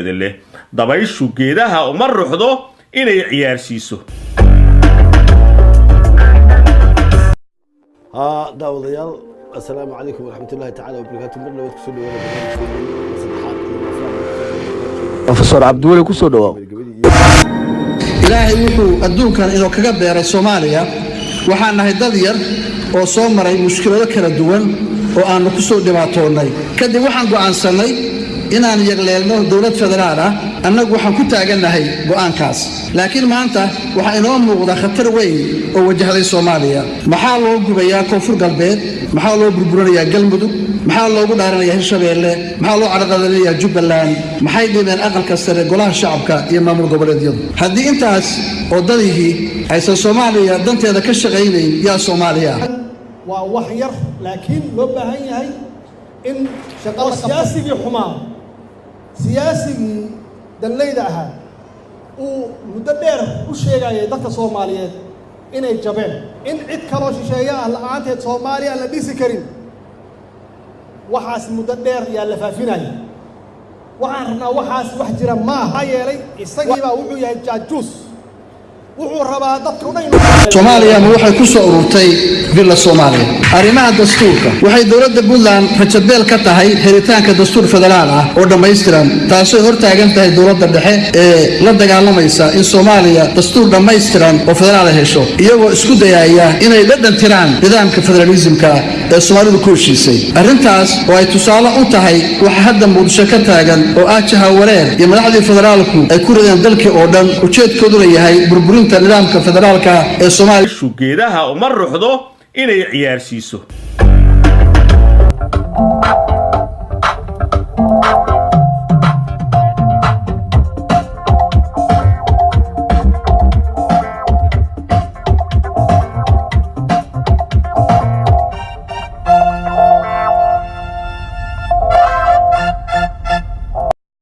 geedaheeda leh dabayshu geedaha uma ruxdo inay ciyaarsiiso داوديال السلام عليكم ورحمة الله تعالى وبركاته مرنا وتكسلوا بروفيسور عبد الولي كسو دواو إلهي وحو أدونكان إنو كغبير الصومالية وحان نهي دادير oo soo maray mushkilado kala duwan oo aan ku soo dhibaatoonay kadib waxaan go'aansanay inaan yagleelno dawlad federaal ah annagu waxaan ku taaganahay go'aankaas laakiin maanta waxa inoo muuqda khatar weyn oo wajahday Soomaaliya maxaa loo gubayaa koonfur galbeed maxaa loo burburinayaa galmudug maxaa loogu dhaaranayaa Hirshabeelle maxaa loo carqaladayaa Jubbaland maxay dhibeen aqalka sare golaha shacabka iyo maamul goboleedyada haddii intaas oo dadihii aysan Soomaaliya danteeda ka shaqaynayn yaa Soomaaliya waa wax yar laakiin loo baahan yahay in shaqada siyaasigii xumaa siyaasigii dallayda ahaa uu muddo dheer u sheegayay dadka Soomaaliyeed inay jabeen in cid kaloo shisheeye ah la'aanteed Soomaaliya la dhisi karin waxaas muddo dheer yaa la faafinayay waxaan rabnaa waxaas wax jira ma aha yeelay isagiiba wuxuu yahay jaajuus Soomaaliya ma waxay ku soo ururtay villa Soomaaliya arrimaha dastuurka waxay dawladda Puntland rajabeel ka tahay helitaanka dastuur federaal ah oo dhameystiran taasoo hortaagan tahay dawladda dhexe ee la dagaalamaysa in Soomaaliya dastuur dhameystiran oo federaal hesho iyagoo isku dayaya inay dhadhan tiraan nidaamka federalismka ee Soomaalidu ku heshiisay arrintaas oo ay tusaale u tahay waxa hadda Muqdisho ka taagan oo ah jaha wareer iyo madaxdii federaalku ay ku rideen dalkii oo dhan ujeedkoodu yahay burburin nidaamka federaalka ee Soomaaliya geedaha uma ruxdo inay ciyaarsiiso